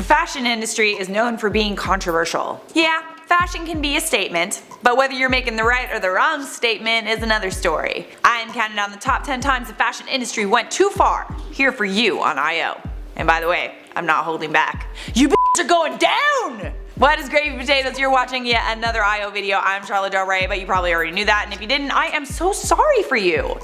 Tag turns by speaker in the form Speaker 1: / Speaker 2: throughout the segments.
Speaker 1: The fashion industry is known for being controversial. Yeah, fashion can be a statement, but whether you're making the right or the wrong statement is another story. I am counting down the top 10 times the fashion industry went too far, here for you on IO. And by the way, I'm not holding back. You are going down! What is gravy potatoes? You're watching yet another IO video. I'm Charlotte Del Rey, but you probably already knew that, and if you didn't, I am so sorry for you.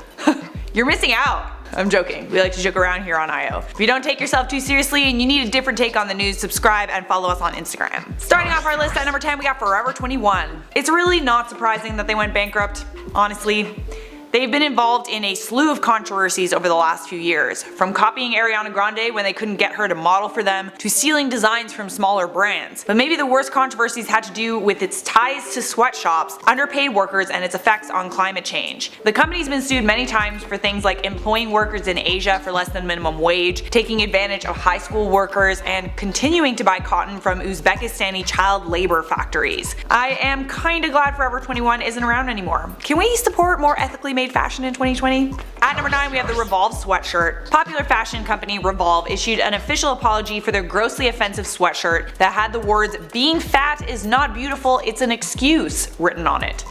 Speaker 1: You're missing out. I'm joking. We like to joke around here on IO. If you don't take yourself too seriously and you need a different take on the news, subscribe and follow us on Instagram. Starting off our list at number 10, we got Forever 21. It's really not surprising that they went bankrupt, honestly. They've been involved in a slew of controversies over the last few years, from copying Ariana Grande when they couldn't get her to model for them, to stealing designs from smaller brands. But maybe the worst controversies had to do with its ties to sweatshops, underpaid workers, and its effects on climate change. The company's been sued many times for things like employing workers in Asia for less than minimum wage, taking advantage of high school workers, and continuing to buy cotton from Uzbekistani child labor factories. I am kinda glad Forever 21 isn't around anymore. Can we support more ethically made fashion in 2020? At number 9, we have the Revolve Sweatshirt. Popular fashion company Revolve issued an official apology for their grossly offensive sweatshirt that had the words "being fat is not beautiful, it's an excuse" written on it.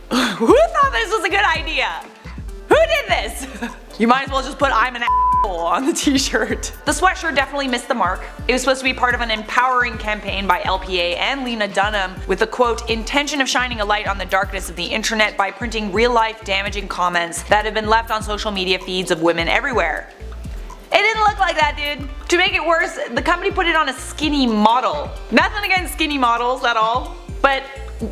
Speaker 1: Who thought this was a good idea? Who did this? You might as well just put "I'm an asshole" on the t-shirt. The sweatshirt definitely missed the mark. It was supposed to be part of an empowering campaign by LPA and Lena Dunham with the quote intention of shining a light on the darkness of the internet by printing real-life damaging comments that have been left on social media feeds of women everywhere. It didn't look like that, dude. To make it worse, the company put it on a skinny model. Nothing against skinny models at all, but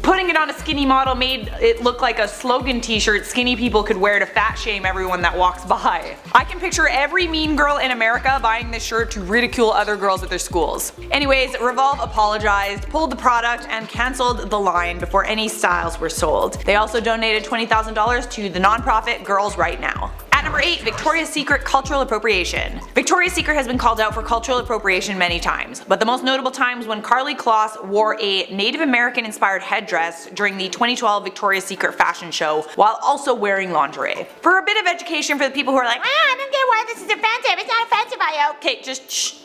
Speaker 1: putting it on a skinny model made it look like a slogan t-shirt skinny people could wear to fat shame everyone that walks by. I can picture every mean girl in America buying this shirt to ridicule other girls at their schools. Anyways, Revolve apologized, pulled the product, and cancelled the line before any styles were sold. They also donated $20,000 to the nonprofit Girls Right Now. At number 8, Victoria's Secret cultural appropriation. Victoria's Secret has been called out for cultural appropriation many times, but the most notable times when Karlie Kloss wore a Native American inspired headdress during the 2012 Victoria's Secret fashion show while also wearing lingerie. For a bit of education for the people who are like, I don't get why this is offensive, it's not offensive, IO. Okay, just shh.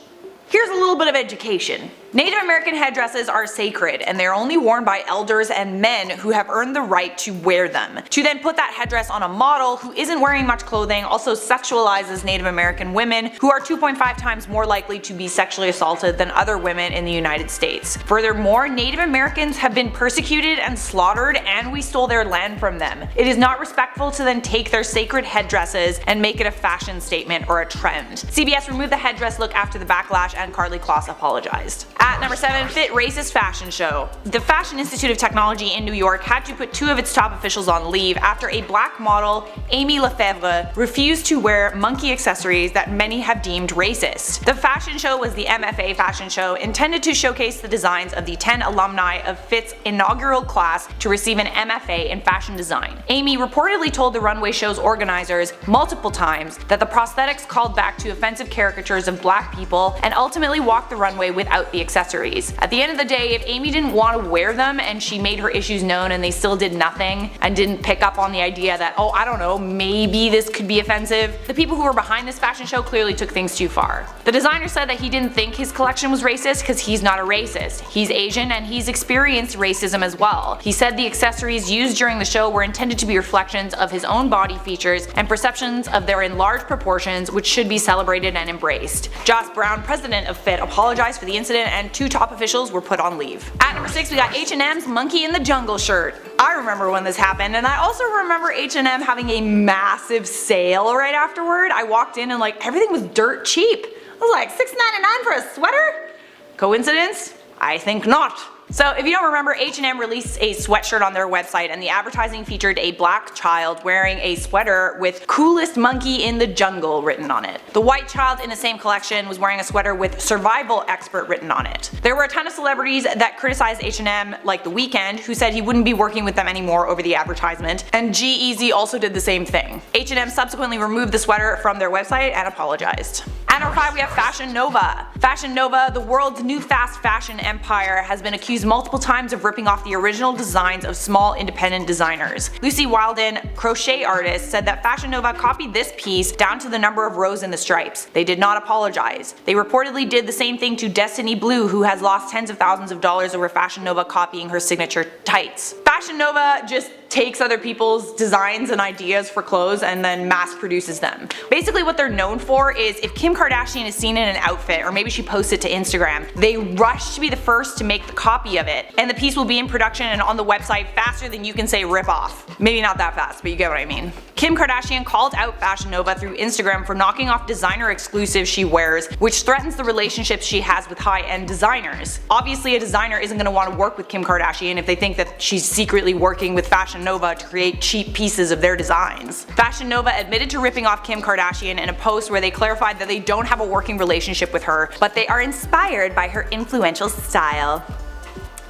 Speaker 1: Here's a little bit of education. Native American headdresses are sacred and they're only worn by elders and men who have earned the right to wear them. To then put that headdress on a model who isn't wearing much clothing also sexualizes Native American women, who are 2.5 times more likely to be sexually assaulted than other women in the United States. Furthermore, Native Americans have been persecuted and slaughtered, and we stole their land from them. It is not respectful to then take their sacred headdresses and make it a fashion statement or a trend. CBS removed the headdress look after the backlash, and Karlie Kloss apologized. At number 7, Fit Racist Fashion Show. The Fashion Institute of Technology in New York had to put 2 of its top officials on leave after a black model, Amy Lefebvre, refused to wear monkey accessories that many have deemed racist. The fashion show was the MFA fashion show, intended to showcase the designs of the 10 alumni of Fit's inaugural class to receive an MFA in fashion design. Amy reportedly told the runway show's organizers multiple times that the prosthetics called back to offensive caricatures of black people and ultimately walked the runway without the accessories. At the end of the day, if Amy didn't want to wear them and she made her issues known and they still did nothing and didn't pick up on the idea that, oh, I don't know, maybe this could be offensive, the people who were behind this fashion show clearly took things too far. The designer said that he didn't think his collection was racist because he's not a racist. He's Asian and he's experienced racism as well. He said the accessories used during the show were intended to be reflections of his own body features and perceptions of their enlarged proportions, which should be celebrated and embraced. Joss Brown, president of Fit, apologized for the incident, and 2 top officials were put on leave. At number 6, we got H&M's Monkey in the Jungle shirt. I remember when this happened, and I also remember H&M having a massive sale right afterward. I walked in and like everything was dirt cheap. I was like, $6.99 for a sweater? Coincidence? I think not. So if you don't remember, H&M released a sweatshirt on their website, and the advertising featured a black child wearing a sweater with "coolest monkey in the jungle" written on it. The white child in the same collection was wearing a sweater with "survival expert" written on it. There were a ton of celebrities that criticized H&M, like The Weeknd, who said he wouldn't be working with them anymore over the advertisement, and G-Eazy also did the same thing. H&M subsequently removed the sweater from their website and apologized. At number 5 we have Fashion Nova. Fashion Nova, the world's new fast fashion empire, has been accused multiple times of ripping off the original designs of small independent designers. Lucy Wilden, crochet artist, said that Fashion Nova copied this piece down to the number of rows in the stripes. They did not apologize. They reportedly did the same thing to Destiny Blue, who has lost tens of thousands of dollars over Fashion Nova copying her signature tights. Fashion Nova just takes other people's designs and ideas for clothes and then mass produces them. Basically what they're known for is if Kim Kardashian is seen in an outfit, or maybe she posts it to Instagram, they rush to be the first to make the copy of it, and the piece will be in production and on the website faster than you can say rip off. Maybe not that fast, but you get what I mean. Kim Kardashian called out Fashion Nova through Instagram for knocking off designer exclusives she wears, which threatens the relationships she has with high-end designers. Obviously a designer isn't going to want to work with Kim Kardashian if they think that she's secretly working with Fashion Nova to create cheap pieces of their designs. Fashion Nova admitted to ripping off Kim Kardashian in a post where they clarified that they don't have a working relationship with her, but they are inspired by her influential style.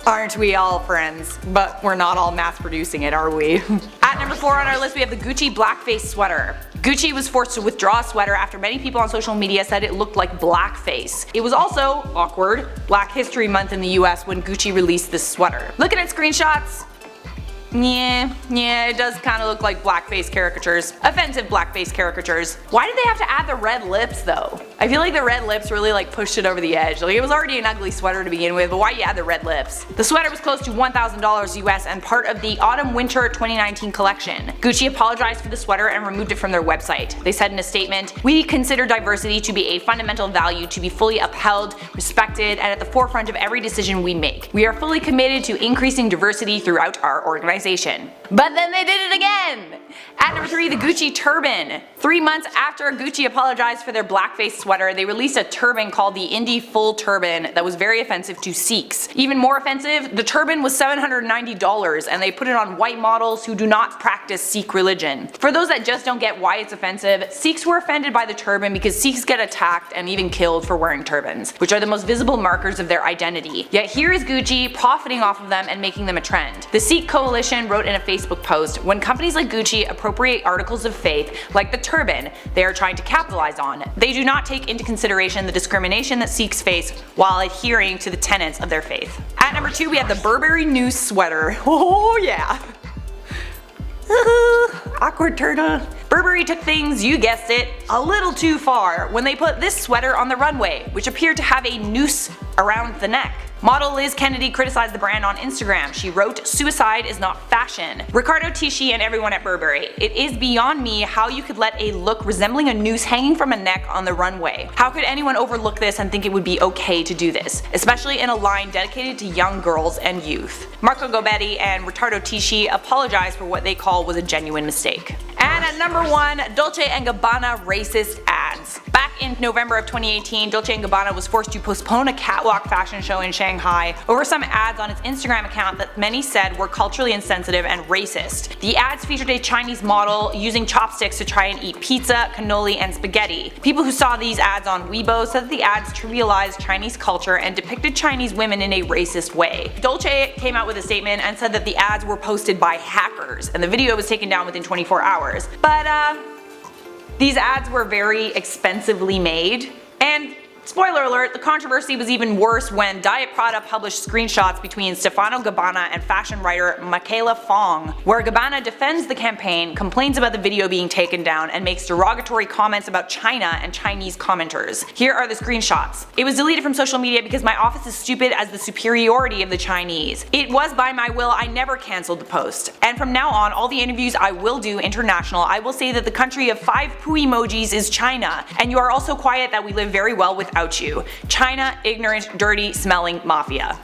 Speaker 1: Aren't we all, friends? But we're not all mass producing it, are we? At number 4 on our list we have the Gucci Blackface sweater. Gucci was forced to withdraw a sweater after many people on social media said it looked like blackface. It was also, awkward, Black History Month in the US when Gucci released this sweater. Looking at screenshots, yeah, it does kind of look like blackface caricatures. Offensive blackface caricatures. Why did they have to add the red lips though? I feel like the red lips really like pushed it over the edge. Like it was already an ugly sweater to begin with, but why you add the red lips? The sweater was close to $1,000 US and part of the Autumn-Winter 2019 collection. Gucci apologized for the sweater and removed it from their website. They said in a statement, "We consider diversity to be a fundamental value to be fully upheld, respected, and at the forefront of every decision we make. We are fully committed to increasing diversity throughout our organization." But then they did it again! At number 3, the Gucci Turban. 3 months after Gucci apologized for their blackface sweater, they released a turban called the Indie Full Turban that was very offensive to Sikhs. Even more offensive, the turban was $790 and they put it on white models who do not practice Sikh religion. For those that just don't get why it's offensive, Sikhs were offended by the turban because Sikhs get attacked and even killed for wearing turbans, which are the most visible markers of their identity. Yet here is Gucci profiting off of them and making them a trend. The Sikh Coalition wrote in a Facebook post, "When companies like Gucci appropriate articles of faith, like the turban, they are trying to capitalize on. They do not take into consideration the discrimination that Sikhs face while adhering to the tenets of their faith." At number 2 we have the Burberry Noose sweater. Oh yeah. Awkward turtle. Burberry took things, you guessed it, a little too far when they put this sweater on the runway, which appeared to have a noose around the neck. Model Liz Kennedy criticized the brand on Instagram. She wrote, "Suicide is not fashion. Riccardo Tisci and everyone at Burberry. It is beyond me how you could let a look resembling a noose hanging from a neck on the runway. How could anyone overlook this and think it would be okay to do this, especially in a line dedicated to young girls and youth." Marco Gobbetti and Riccardo Tisci apologized for what they call was a genuine mistake. And at number 1, Dolce & Gabanna racist ads. Back in November of 2018, Dolce & Gabbana was forced to postpone a catwalk fashion show in Shanghai over some ads on its Instagram account that many said were culturally insensitive and racist. The ads featured a Chinese model using chopsticks to try and eat pizza, cannoli, and spaghetti. People who saw these ads on Weibo said that the ads trivialized Chinese culture and depicted Chinese women in a racist way. Dolce came out with a statement and said that the ads were posted by hackers and the video was taken down within 24 hours. But these ads were very expensively made, and spoiler alert, the controversy was even worse when Diet Prada published screenshots between Stefano Gabanna and fashion writer Michaela Fong, where Gabanna defends the campaign, complains about the video being taken down, and makes derogatory comments about China and Chinese commenters. Here are the screenshots. "It was deleted from social media because my office is stupid as the superiority of the Chinese. It was by my will, I never cancelled the post. And from now on, all the interviews I will do international, I will say that the country of 5 poo emojis is China, and you are also quiet that we live very well without you. China, ignorant, dirty, smelling mafia."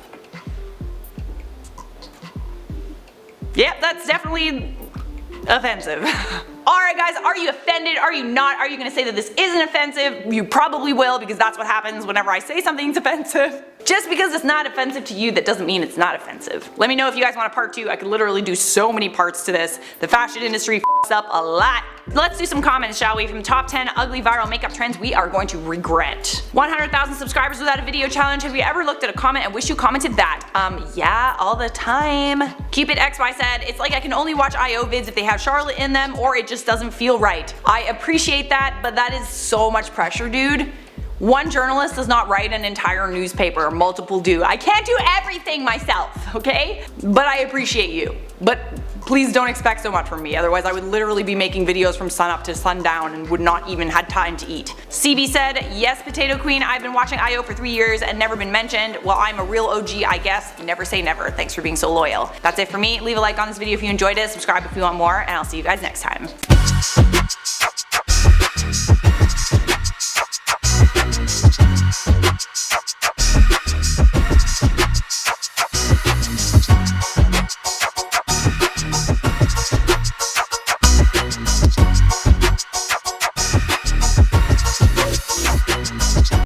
Speaker 1: Yep, that's definitely offensive. Alright guys, are you offended? Are you not? Are you gonna say that this isn't offensive? You probably will, because that's what happens whenever I say something's offensive. Just because it's not offensive to you, that doesn't mean it's not offensive. Let me know if you guys want a part 2. I could literally do so many parts to this. The fashion industry f***s up a lot. Let's do some comments, shall we? From top 10 ugly viral makeup trends we are going to regret. 100,000 subscribers without a video challenge. Have you ever looked at a comment and wish you commented that? Yeah, all the time. Cupid XY said, "It's like I can only watch IO vids if they have Charlotte in them, or it just doesn't feel right." I appreciate that, but that is so much pressure, dude. One journalist does not write an entire newspaper, multiple do. I can't do everything myself, okay? But I appreciate you. But please don't expect so much from me, otherwise I would literally be making videos from sunup to sundown and would not even had time to eat. CB said, yes Potato Queen, I've been watching IO for 3 years and never been mentioned. Well, I'm a real OG, I guess. Never say never. Thanks for being so loyal. That's it for me. Leave a like on this video if you enjoyed it, subscribe if you want more, and I'll see you guys next time.